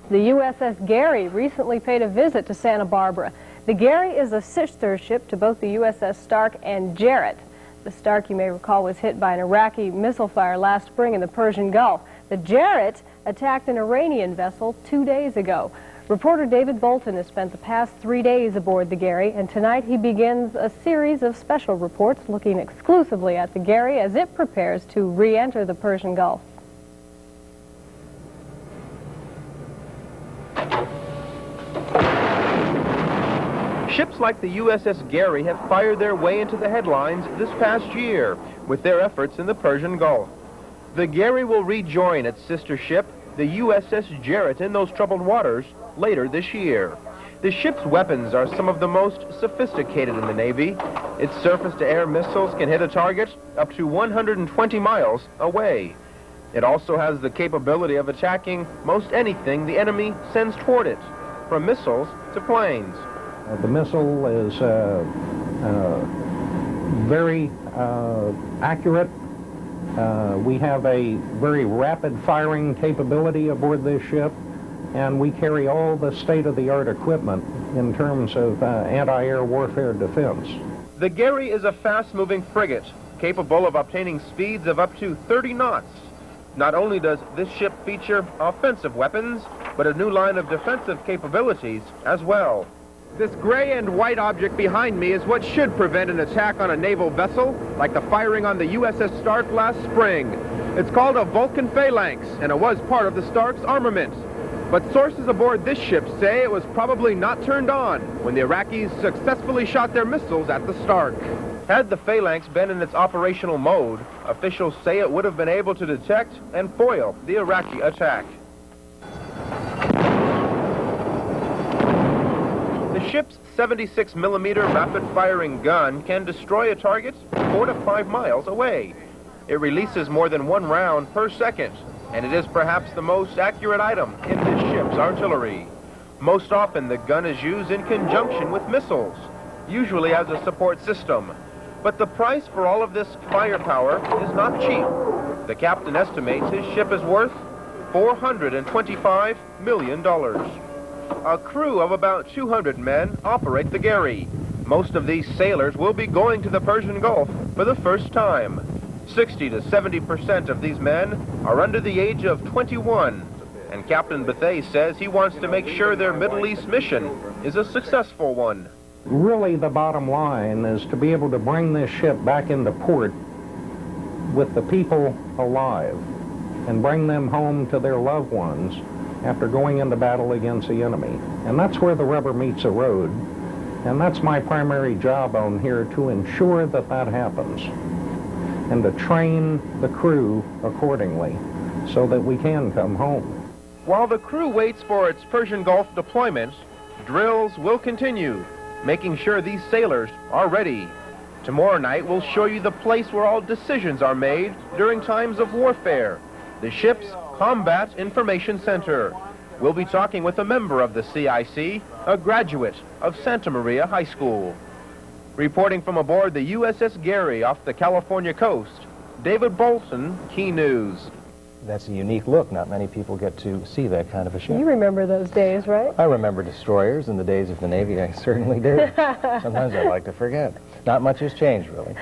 The USS Gary recently paid a visit to Santa Barbara. The Gary is a sister ship to both the USS Stark and Jarrett. The Stark, you may recall, was hit by an Iraqi missile fire last spring in the Persian Gulf. The Jarrett attacked an Iranian vessel 2 days ago. Reporter David Bolton has spent the past 3 days aboard the Gary, and tonight he begins a series of special reports looking exclusively at the Gary as it prepares to re-enter the Persian Gulf. Ships like the USS Gary have fired their way into the headlines this past year with their efforts in the Persian Gulf. The Gary will rejoin its sister ship, the USS Jarrett, in those troubled waters later this year. The ship's weapons are some of the most sophisticated in the Navy. Its surface-to-air missiles can hit a target up to 120 miles away. It also has the capability of attacking most anything the enemy sends toward it, from missiles to planes. The missile is very accurate. We have a very rapid firing capability aboard this ship, and we carry all the state-of-the-art equipment in terms of anti-air warfare defense. The Gary is a fast-moving frigate capable of obtaining speeds of up to 30 knots. Not only does this ship feature offensive weapons, but a new line of defensive capabilities as well. This gray and white object behind me is what should prevent an attack on a naval vessel, like the firing on the USS Stark last spring. It's called a Vulcan phalanx, and it was part of the Stark's armament. But sources aboard this ship say it was probably not turned on when the Iraqis successfully shot their missiles at the Stark. Had the phalanx been in its operational mode, officials say it would have been able to detect and foil the Iraqi attack. The ship's 76mm rapid-firing gun can destroy a target 4 to 5 miles away. It releases more than 1 round per second, and it is perhaps the most accurate item in this ship's artillery. Most often, the gun is used in conjunction with missiles, usually as a support system. But the price for all of this firepower is not cheap. The captain estimates his ship is worth $425 million. A crew of about 200 men operate the Gary. Most of these sailors will be going to the Persian Gulf for the first time. 60 to 70% of these men are under the age of 21, and Captain Bethea says he wants to make sure their Middle East mission is a successful one. Really, the bottom line is to be able to bring this ship back into port with the people alive and bring them home to their loved ones after going into battle against the enemy. And that's where the rubber meets the road, and that's my primary job on here, to ensure that that happens and to train the crew accordingly so that we can come home. While the crew waits for its Persian Gulf deployment, drills will continue, making sure these sailors are ready. Tomorrow night we'll show you the place where all decisions are made during times of warfare, the ship's Combat Information Center. We'll be talking with a member of the CIC, a graduate of Santa Maria High School. Reporting from aboard the USS Gary off the California coast, David Bolton, Key News. That's a unique look. Not many people get to see that kind of a ship. You remember those days, right? I remember destroyers in the days of the Navy. I certainly do. Sometimes I like to forget. Not much has changed, really.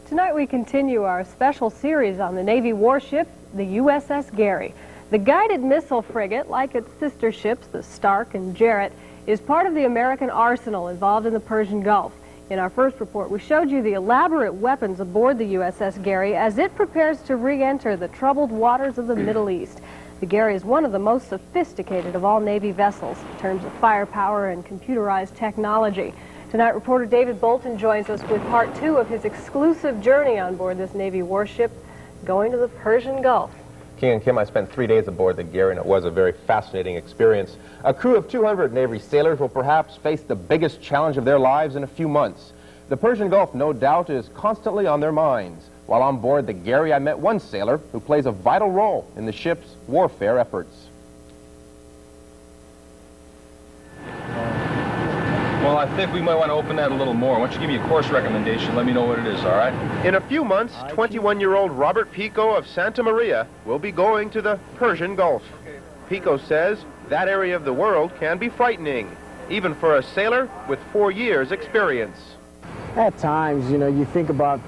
Tonight we continue our special series on the Navy warship, the USS Gary. The guided missile frigate, like its sister ships, the Stark and Jarrett, is part of the American arsenal involved in the Persian Gulf. In our first report, we showed you the elaborate weapons aboard the USS Gary as it prepares to re-enter the troubled waters of the Middle East. The Gary is one of the most sophisticated of all Navy vessels in terms of firepower and computerized technology. Tonight, reporter David Bolton joins us with part 2 of his exclusive journey on board this Navy warship, going to the Persian Gulf. King and Kim, I spent 3 days aboard the Gary, and it was a very fascinating experience. A crew of 200 Navy sailors will perhaps face the biggest challenge of their lives in a few months. The Persian Gulf, no doubt, is constantly on their minds. While on board the Gary, I met one sailor who plays a vital role in the ship's warfare efforts. Well, I think we might want to open that a little more. Why don't you give me a course recommendation? Let me know what it is, all right? In a few months, 21-year-old Robert Pico of Santa Maria will be going to the Persian Gulf. Pico says that area of the world can be frightening, even for a sailor with 4 years' experience. At times, you think about,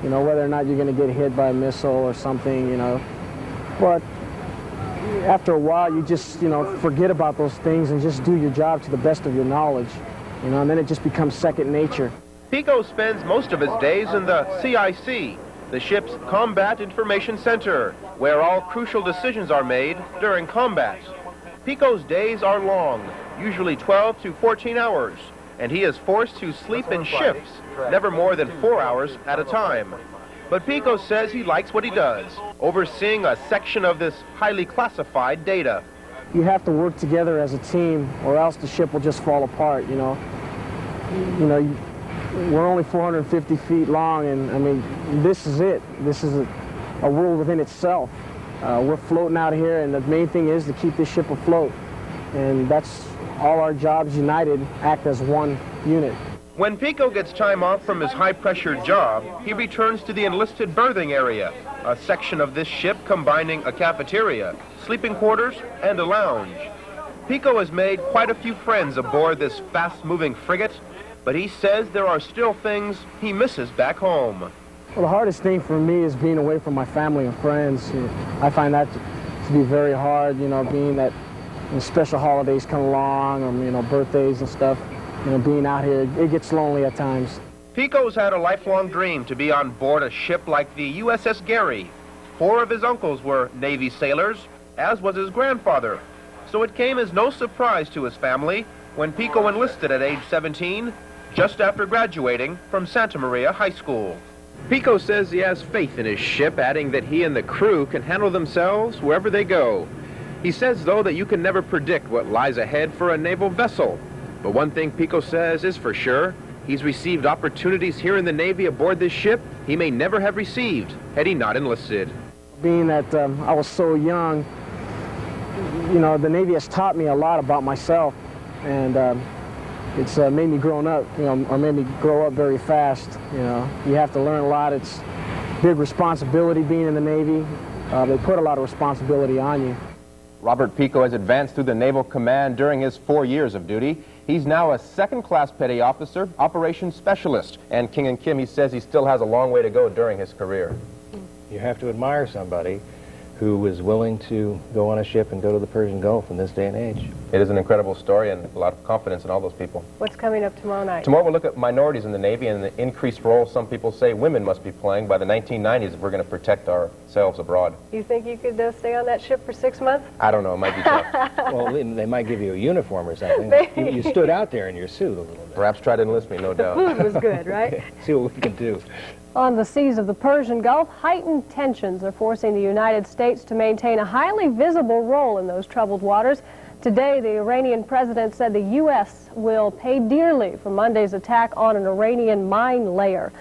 whether or not you're going to get hit by a missile or something, But after a while, you just, forget about those things and just do your job to the best of your knowledge, and then it just becomes second nature. Pico spends most of his days in the CIC, the ship's Combat Information Center, where all crucial decisions are made during combat. Pico's days are long, usually 12 to 14 hours, and he is forced to sleep in shifts, never more than 4 hours at a time. But Pico says he likes what he does, overseeing a section of this highly classified data. You have to work together as a team, or else the ship will just fall apart, We're only 450 feet long, and I mean, this is it. This is a world within itself. We're floating out here, and the main thing is to keep this ship afloat. And that's all our jobs united, act as one unit. When Pico gets time off from his high-pressure job, he returns to the enlisted berthing area, a section of this ship combining a cafeteria, sleeping quarters, and a lounge. Pico has made quite a few friends aboard this fast-moving frigate, but he says there are still things he misses back home. Well, the hardest thing for me is being away from my family and friends. I find that to be very hard, being that when special holidays come along, or, birthdays and stuff, being out here, it gets lonely at times. Pico's had a lifelong dream to be on board a ship like the USS Gary. 4 of his uncles were Navy sailors, as was his grandfather. So it came as no surprise to his family when Pico enlisted at age 17, just after graduating from Santa Maria High School. Pico says he has faith in his ship, adding that he and the crew can handle themselves wherever they go. He says, though, that you can never predict what lies ahead for a naval vessel. But one thing Pico says is for sure, he's received opportunities here in the Navy aboard this ship he may never have received had he not enlisted. Being that I was so young, the Navy has taught me a lot about myself, and it's made me grow up, or made me grow up very fast. You have to learn a lot. It's big responsibility being in the Navy. They put a lot of responsibility on you. Robert Pico has advanced through the Naval Command during his 4 years of duty. He's now a second-class petty officer, operations specialist. And King and Kim, he says he still has a long way to go during his career. You have to admire somebody who is willing to go on a ship and go to the Persian Gulf in this day and age. It is an incredible story and a lot of confidence in all those people. What's coming up tomorrow night? Tomorrow we'll look at minorities in the Navy and the increased role some people say women must be playing by the 1990s if we're going to protect ourselves abroad. You think you could stay on that ship for 6 months? I don't know. It might be tough. Well, they might give you a uniform or something. You stood out there in your suit a little bit. Perhaps try to enlist me, no doubt. Food was good, right? See what we can do. On the seas of the Persian Gulf, heightened tensions are forcing the United States to maintain a highly visible role in those troubled waters. Today, the Iranian president said the U.S. will pay dearly for Monday's attack on an Iranian mine layer.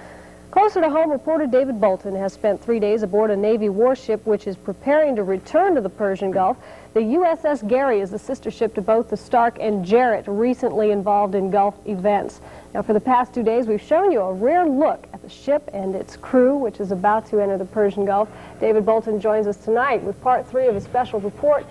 Closer to home, reporter David Bolton has spent 3 days aboard a Navy warship which is preparing to return to the Persian Gulf. The USS Gary is the sister ship to both the Stark and Jarrett, recently involved in Gulf events. Now, for the past 2 days, we've shown you a rare look at the ship and its crew, which is about to enter the Persian Gulf. David Bolton joins us tonight with part 3 of his special report,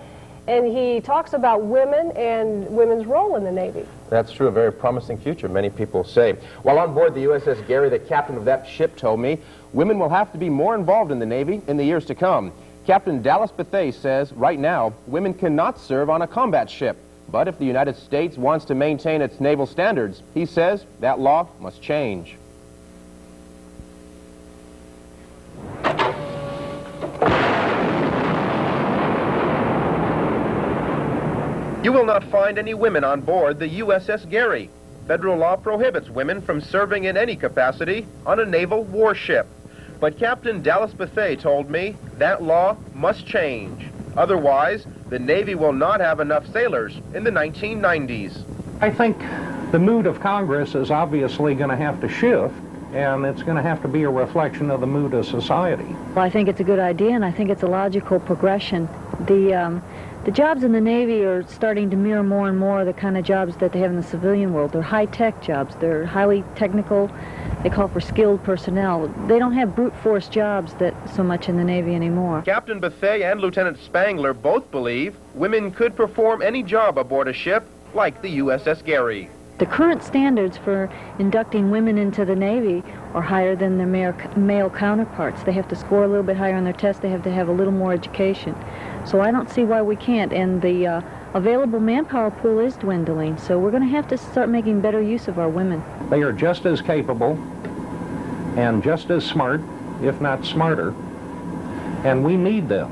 and he talks about women and women's role in the Navy. That's true, a very promising future, many people say. While on board the USS Gary, the captain of that ship told me women will have to be more involved in the Navy in the years to come. Captain Dallas Bethea says right now women cannot serve on a combat ship. But if the United States wants to maintain its naval standards, he says that law must change. You will not find any women on board the USS Gary. Federal law prohibits women from serving in any capacity on a naval warship. But Captain Dallas Bethea told me that law must change. Otherwise, the Navy will not have enough sailors in the 1990s. I think the mood of Congress is obviously going to have to shift, and it's going to have to be a reflection of the mood of society. Well, I think it's a good idea, and I think it's a logical progression. The jobs in the Navy are starting to mirror more and more the kind of jobs that they have in the civilian world. They're high-tech jobs. They're highly technical, they call for skilled personnel. They don't have brute force jobs that so much in the Navy anymore. Captain Bethea and Lieutenant Spangler both believe women could perform any job aboard a ship like the USS Gary. The current standards for inducting women into the Navy are higher than their male counterparts. They have to score a little bit higher on their tests. They have to have a little more education. So I don't see why we can't. And the available manpower pool is dwindling. So we're going to have to start making better use of our women. They are just as capable and just as smart, if not smarter. And we need them.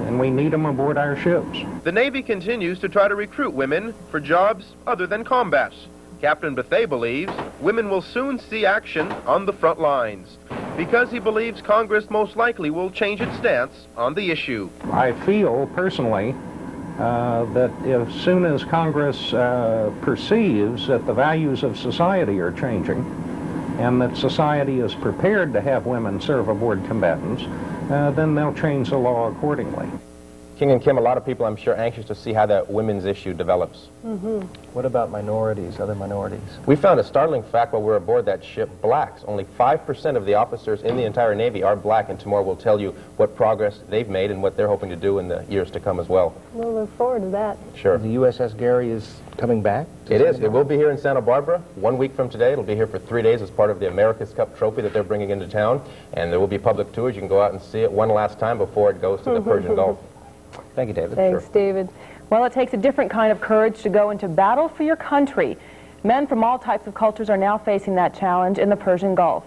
And we need them aboard our ships. The Navy continues to try to recruit women for jobs other than combat. Captain Bethea believes women will soon see action on the front lines because he believes Congress most likely will change its stance on the issue. I feel personally that as soon as Congress perceives that the values of society are changing and that society is prepared to have women serve aboard combatants, then they'll change the law accordingly. King and Kim, a lot of people, I'm sure, anxious to see how that women's issue develops. What about minorities, other minorities? We found a startling fact while we were aboard that ship, blacks. Only 5% of the officers in the entire Navy are black, and tomorrow we'll tell you what progress they've made and what they're hoping to do in the years to come as well. We'll look forward to that. Sure. The USS Gary is coming back? It is. It will be here in Santa Barbara 1 week from today. It'll be here for 3 days as part of the America's Cup trophy that they're bringing into town, and there will be public tours. You can go out and see it one last time before it goes to the Persian Gulf. Thank you, David. Thanks, David. Well, it takes a different kind of courage to go into battle for your country. Men from all types of cultures are now facing that challenge in the Persian Gulf.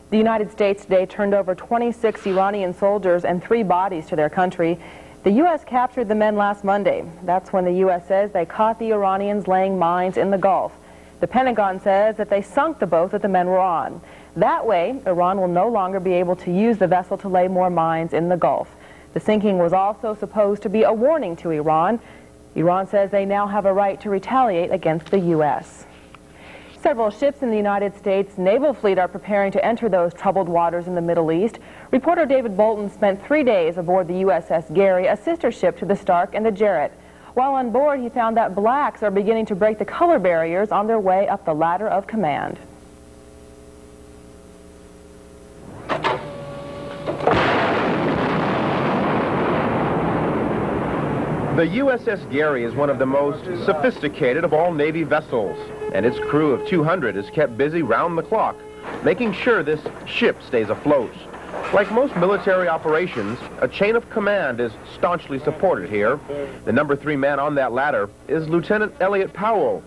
The United States today turned over 26 Iranian soldiers and 3 bodies to their country. The U.S. captured the men last Monday. That's when the U.S. says they caught the Iranians laying mines in the Gulf. The Pentagon says that they sunk the boat that the men were on. That way, Iran will no longer be able to use the vessel to lay more mines in the Gulf. The sinking was also supposed to be a warning to Iran. Iran says they now have a right to retaliate against the U.S. Several ships in the United States naval fleet are preparing to enter those troubled waters in the Middle East. Reporter David Bolton spent 3 days aboard the USS Gary, a sister ship to the Stark and the Jarrett. While on board, he found that blacks are beginning to break the color barriers on their way up the ladder of command. The USS Gary is one of the most sophisticated of all Navy vessels, and its crew of 200 is kept busy round the clock, making sure this ship stays afloat. Like most military operations, a chain of command is staunchly supported here. The number 3 man on that ladder is Lieutenant Elliot Powell.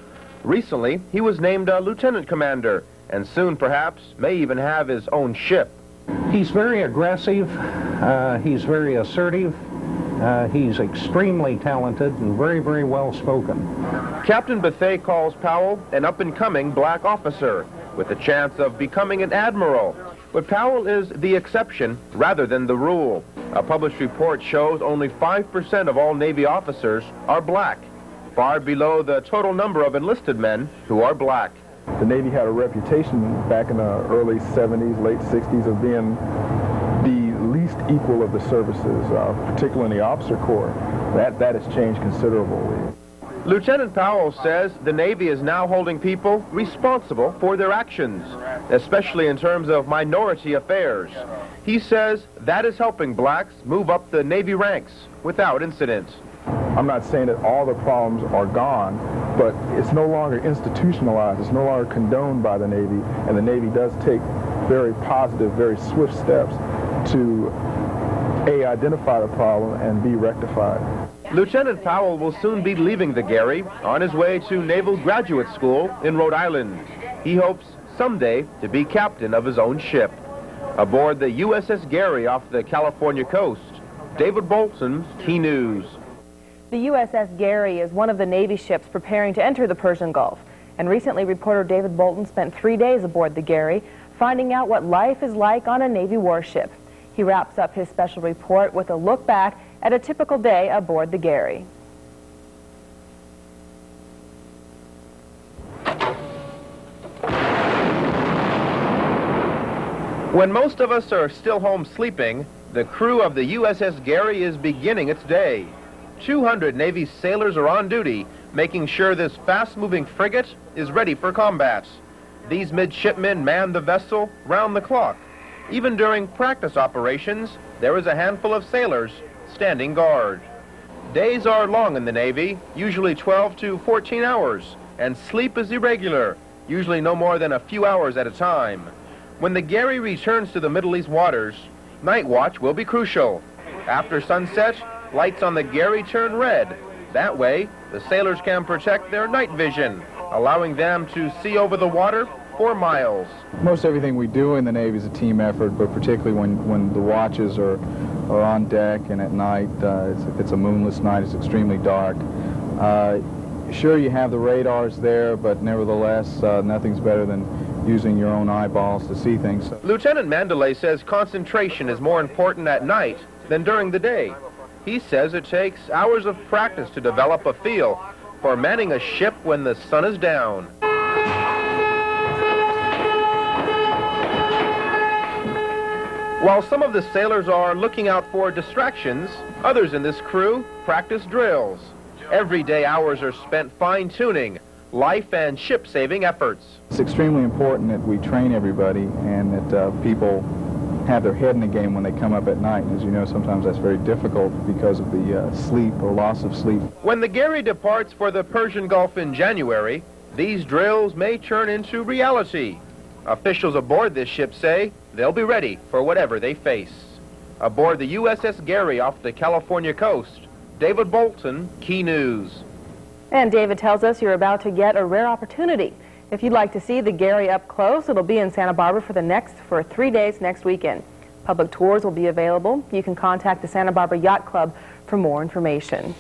Recently, he was named a lieutenant commander, and soon perhaps may even have his own ship. He's very aggressive, he's very assertive, he's extremely talented and very, very well spoken. Captain Bethea calls Powell an up-and-coming black officer with a chance of becoming an admiral. But Powell is the exception rather than the rule. A published report shows only 5% of all Navy officers are black, far below the total number of enlisted men who are black. The Navy had a reputation back in the early 70s, late 60s of being the least equal of the services, particularly in the officer corps. That has changed considerably. Lieutenant Powell says the Navy is now holding people responsible for their actions, especially in terms of minority affairs. He says that is helping blacks move up the Navy ranks without incident. I'm not saying that all the problems are gone, but it's no longer institutionalized. It's no longer condoned by the Navy, and the Navy does take very positive, very swift steps to A, identify the problem, and B, rectify it. Lieutenant Powell will soon be leaving the Gary on his way to Naval Graduate School in Rhode Island. He hopes someday to be captain of his own ship. Aboard the USS Gary off the California coast, David Bolton, Key News. The USS Gary is one of the Navy ships preparing to enter the Persian Gulf. And recently, reporter David Bolton spent 3 days aboard the Gary, finding out what life is like on a Navy warship. He wraps up his special report with a look back at a typical day aboard the Gary. When most of us are still home sleeping, the crew of the USS Gary is beginning its day. 200 Navy sailors are on duty, making sure this fast-moving frigate is ready for combat. These midshipmen man the vessel round the clock. Even during practice operations, there is a handful of sailors standing guard. Days are long in the Navy, usually 12 to 14 hours, and sleep is irregular, usually no more than a few hours at a time. When the Gary returns to the Middle East waters, night watch will be crucial. After sunset, lights on the Gary turn red. That way, the sailors can protect their night vision, allowing them to see over the water for miles. Most everything we do in the Navy is a team effort, but particularly when the watches are on deck and at night, it's a moonless night, it's extremely dark. Sure, you have the radars there, but nevertheless, nothing's better than using your own eyeballs to see things. Lieutenant Mandalay says concentration is more important at night than during the day. He says it takes hours of practice to develop a feel for manning a ship when the sun is down. While some of the sailors are looking out for distractions, others in this crew practice drills. Every day hours are spent fine-tuning life and ship-saving efforts. It's extremely important that we train everybody and that people have their head in the game when they come up at night. And as you know, sometimes that's very difficult because of the sleep or loss of sleep. When the Gary departs for the Persian Gulf in January, these drills may turn into reality. Officials aboard this ship say they'll be ready for whatever they face. Aboard the USS Gary off the California coast, David Bolton, Key News. And David tells us you're about to get a rare opportunity. If you'd like to see the Gary up close, it'll be in Santa Barbara for 3 days next weekend. Public tours will be available. You can contact the Santa Barbara Yacht Club for more information.